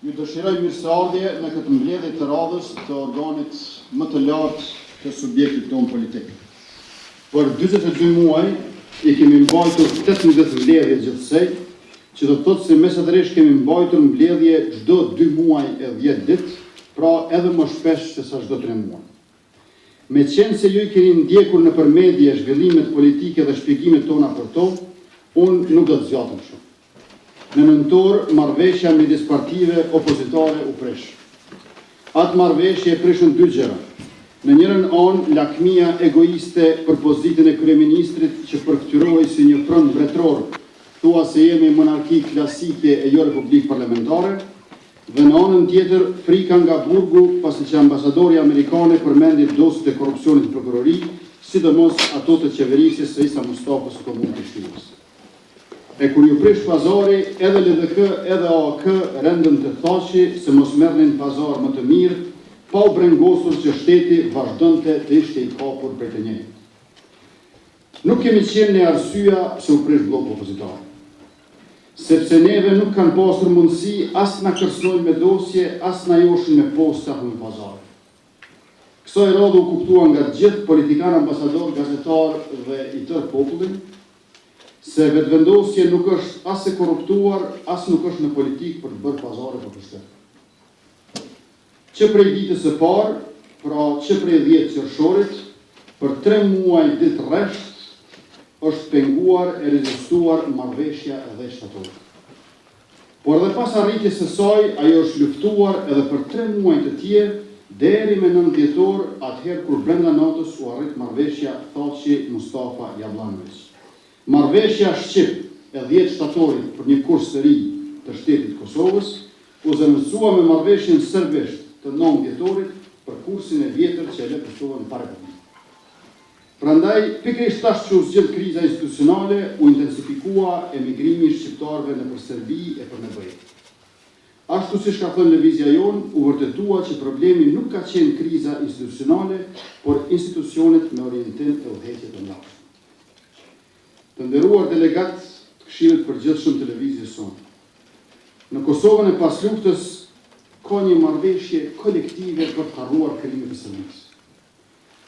Ju dëshiroj mirëseardhje në këtë mbledhje të radhës të organit më të lartë të subjektit tonë politik. Për 42 muaj i kemi mbajtur 18 mbledhje gjithsej, që do të thotë se mesatërisht kemi mbajtur mbledhje çdo 2 muaj e 10 ditë, pra edhe më shpesh se sa çdo 3 muaj. Me qenë se ju i keni ndjekur nëpër media zhvillimet politike dhe shpjegimet tona për to, unë nuk do të zgjatem shumë. Në nëntor, marrëveshja midis partive opozitare u prish. Atë marrëveshje prishën 2 gjëra. Në njërën anë, lakmia egoiste për pozitën e kryeministrit që përktyrohej si një front mbretëror, thua se jemi monarki klasike e jo republikë parlamentare, dhe në anën tjetër, frika nga burgu, pasi që ambasadori amerikane përmendi dosjet e korrupsionit në prokurori, sidomos ato të qeverisjes së Isa Mustafës së Komunës së Shtirës. E kur ju prish pazari, edhe LDK, edhe AAK rendën të thashi se mos merrnin pazar më të mirë, pa u brengosur që shteti vazhdonte të ishte i kapur prej të njëjtit. Nuk kemi qenë në arsyeja se u prish blloku opozitar, sepse neve nuk kanë pasur mundësi as na kërcënojnë me dosje, as na joshin me posta në pazar. Kësaj radhe u kuptua nga gjithë politikanë, ambasador, gazetar dhe i tërë popullin, se vetëvendosje nuk është as e korruptuar, as nuk është në politikë për të bërë pazare për të shtetit. Që prej ditës së parë, pra që prej 10 qershorit, për 3 muaj ditë rresht, është penguar e rezistuar marrëveshja edhe shtatore. Por edhe pas arritjes së saj, ajo është luftuar edhe për 3 muaj të tjerë, deri me 9 dhjetor, atëherë kur brenda natës u arrit marrëveshja Thaçi Mustafa Jablanović. Marrëveshja Shqip e 10 shtatorit për një kurs të ri të shtetit Kosovës u zëvendësua me marrëveshjen serbisht të 9 dhjetorit për kursin e vjetër që e lë Kosovën pa republikë. Prandaj, pikërisht tash që u zgjidh kriza institucionale, u intensifikua emigrimi i shqiptarëve nëpër Serbi e për nevojë. Ashtu siç ka thënë lëvizja jonë, u vërtetua që problemi nuk ka qenë kriza institucionale, por institucionet me orientim të udhëheqje të ndryshme. Të nderuar delegat të Këshillit Përgjithshëm të Lëvizjes sonë. Në Kosovën e pas luftës ka një marrëveshje kolektive për të harruar krimin e Serbisë.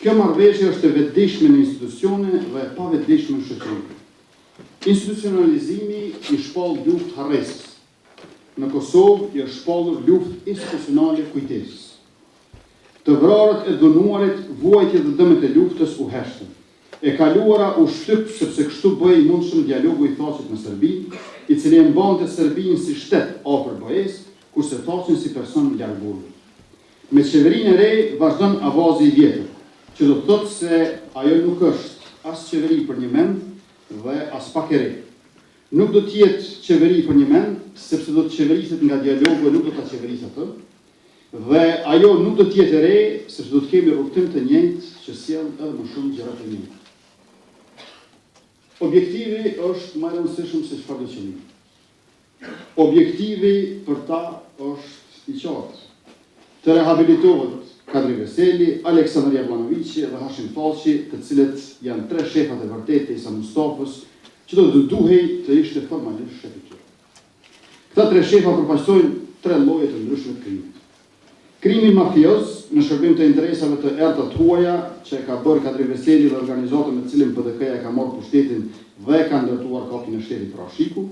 Kjo marrëveshje është e vetëdijshme në institucione dhe e pavetëdijshme në shoqëri. Institucionalizimi i shpall luftë harresës. Në Kosovë i është shpallur luftë institucionale kujtesës. Të vrarët e dënuarit, vuajtjet dhe dëmet e luftës u heshtën. E kaluara u shtyp sepse kështu bëi mundshëm dialogu i Thaçit me Serbinë, i cili e mbante Serbinë si shtet afër BE-s, kurse Thaçin si person larg burgut. Me qeverinë e re vazhdon avazi i vjetër, që do të thotë se ajo nuk është as qeveri për një mend dhe as pak e re. Nuk do të jetë qeveri për një mend, sepse do të qeveriset nga dialogu e nuk do ta qeverisë atë. Dhe ajo nuk do të jetë e re, sepse do të kemi rrugtim të njëjtë që sjell edhe më shumë gjëra të njëjta. Objektivi është më i rëndësishëm se çfarë do qëllimi. Objektivi për ta është i qartë. Të rehabilitohet Kadri Veseli, Aleksandar Jablanovići dhe Hashim Thaçi, të cilët janë 3 shefat e vërtetë të Isa Mustafës, që do të duhej të ishte formalisht shef i tyre. Këta 3 shefa përfaqësojnë 3 lloje të ndryshme të krimit. Krimi mafioz në shërbim të interesave të errta të huaja që e ka bërë Kadri Veseli dhe organizata me të cilin PDK-ja ka marrë pushtetin dhe ka ndërtuar kapin e shtetit pra Shiku.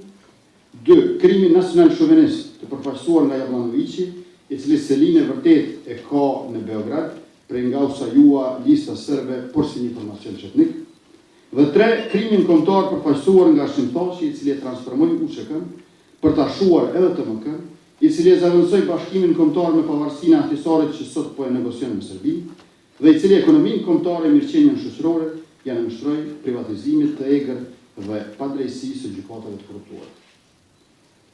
2. Krimi nacional shovinist të përfaqësuar nga Jablanovići, i cili selinë e vërtet e ka në Beograd, prej nga u sajua lista serbe por si një formacion çetnik. Dhe 3. Krimin kombëtar përfaqësuar nga Hashim Thaçi, i cili e transformoi UÇK-n për ta shuar edhe TMK-n, i cili e zavendësoi bashkimin kombëtar me pavarësinë antisarit që sot po e negocion me Serbinë, dhe i cili ekonominë kombëtare, mirëqenien shoqërore janë nënshtroi privatizimit të egër dhe padrejësisë së gjykatave të korruptuara.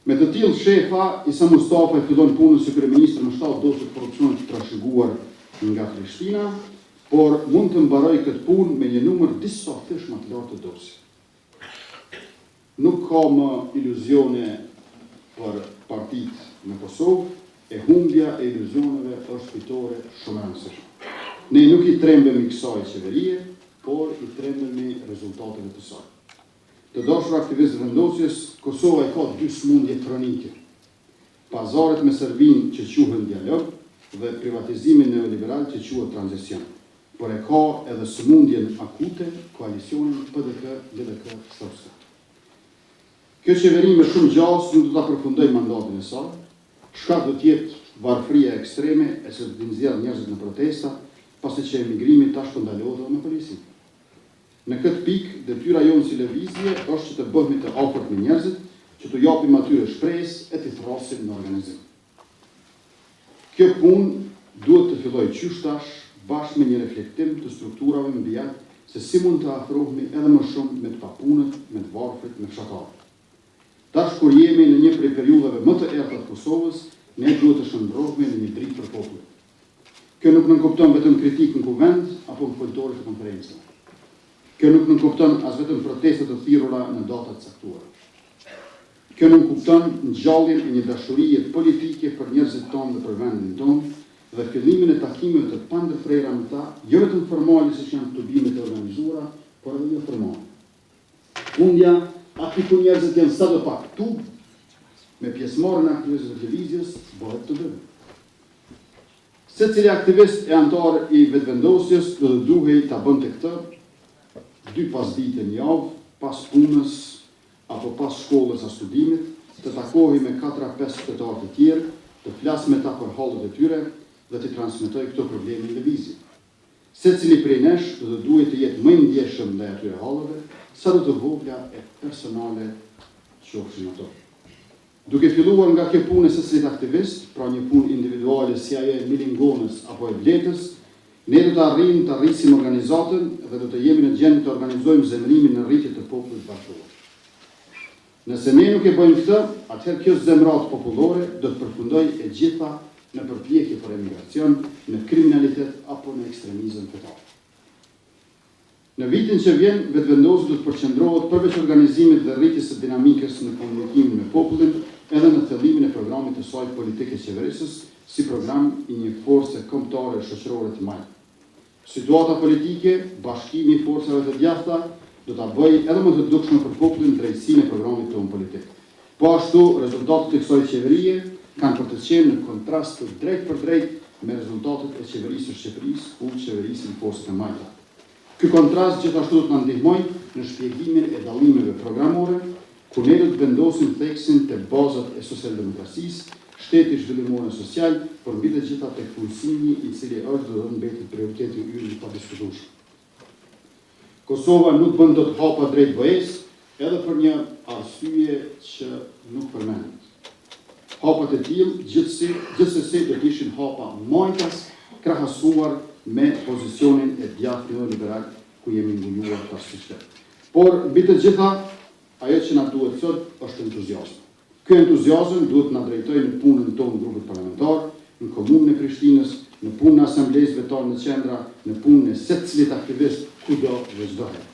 Me të tillë shefa, Isa Mustafa fillon punën si kryeminist në 7 dosje të korrupsionit të trashëguar nga Prishtina, por mund të mbaroj këtë punë me një numër disa fish më të lartë të dosje. Nuk ka më iluzione për partitë në Kosovë, e humbja e iluzioneve është fitore shumë e rëndësishme. Ne nuk i trembemi kësaj qeverie, por i trembemi rezultateve të saj. Të dashur aktivistë vendosjes, Kosova i ka 2 smundje kronike. pazaret me servin që quhen dialog dhe privatizimin neoliberal që quhet tranzición. Por e ka edhe sëmundjen akute koalicionin PDK-LDK-SRS. Kjo qeveri me shumë gjas nuk do ta përfundoj mandatin e saj, shkak do t'jetë varfëria ekstreme e se do t'i nxjerrë njerëzit në protesta, pasi që emigrimi tash po ndalohet me polisi. Në këtë pikë, detyra jonë si lëvizje është që të bëhemi të afërt me njerëzit, që të japim atyre shpresë e t'i thrasim në organizim. Kjo punë duhet të fillojë qysh tash, bashkë me një reflektim të strukturave mbi atë se si mund të afrohemi edhe më shumë me të papunët, me të varfrit, me fshatarët. Tash kur jemi në një prej periudhave më të errta të Kosovës, ne duhet të shndrohemi në një dritë për popullin. Kjo nuk nënkupton vetëm kritikë në kuvend apo në foltore të konferencave. Kjo nuk nënkupton as vetëm protestat të thirrura në data të caktuara. Kjo nënkupton ngjalljen e një dashurie politike për njerëzit tonë dhe për vendin tonë dhe fillimin e takimeve të pandërprera me ta, jo vetëm formale siç janë tubimet e organizuara, por edhe jo formale. Fundja, aty ku njerëzit janë sadopak tub, me pjesëmarrjen e aktivistëve të lëvizjes, bëhet të dëmë. Secili aktivist e antar i vetëvendosjes do të duhej ta bënte këtë 2 pas dite në javë, pas punës apo pas shkollës a studimit, të takohej me 4-5 qytetarë të tjerë, të flasë me ta për hallet e tyre dhe të transmetoj këto probleme në lëvizje. Secili prej nesh do të duhet të jetë më i ndjeshëm ndaj atyre halleve, sa do të vogla e personale qofshin ato. Duke filluar nga kjo punë e secilit aktivist, pra një punë individuale si ajo e Milingonës apo e Bletës, ne do të arrijmë të rrisim organizatën dhe do të jemi në gjendje të organizojmë zemrimin në rritje të popullit bashkëkohor. Nëse ne nuk e bëjmë këtë, atëherë kjo zemrat popullore do të përfundojë e gjitha në përpjekje për emigracion, në kriminalitet apo në ekstremizëm fetar. Në vitin që vjen, vetëvendosja do të përqendrohet përveç organizimit dhe rritjes së dinamikës në komunikimin me popullin, edhe në thellimin e programit të saj politike qeverisës si program i një force kombëtare shoqërore të madhe. Situata politike, bashkimi i forcave të djathta do ta bëjë edhe më të dukshme për popullin drejtësinë e programit tonë politik. Po ashtu, rezultatet e kësaj qeverie kanë për të qenë në kontrast të drejt për drejt me rezultatet e qeverisë së Shqipërisë ku qeverisin forcët e majta. Ky kontrast gjithashtu do të na ndihmojë në shpjegimin e dallimeve programore, ku ne do të vendosim theksin te bazat e socialdemokracisë, shteti zhvillimor e social, por mbi të gjitha tek punësimi i cili është do të mbetet prioriteti ynë i padiskutueshëm. Kosova nuk bën dot hapa drejt BE-s, edhe për një arsye që nuk përmendet. Hapat e tillë gjithsesi do të ishin hapa majtas krahasuar me pozicionin e djathtë neoliberal ku jemi nguluar tash. Por mbi të gjitha, ajo që na duhet sot është entuziazëm. Ky entuziazëm duhet na drejtojë në punën tonë grupit parlamentar, në komunën e Prishtinës, në punën e asamblesë vetare në qendra, në punën e secilit aktivist kudo dhe çdo herë.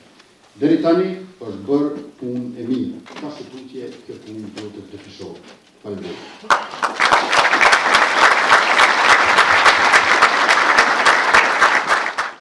Deri tani është bërë punë e mirë. Ka shëtutje kjo punë duhet të përfishohet. Faleminderit.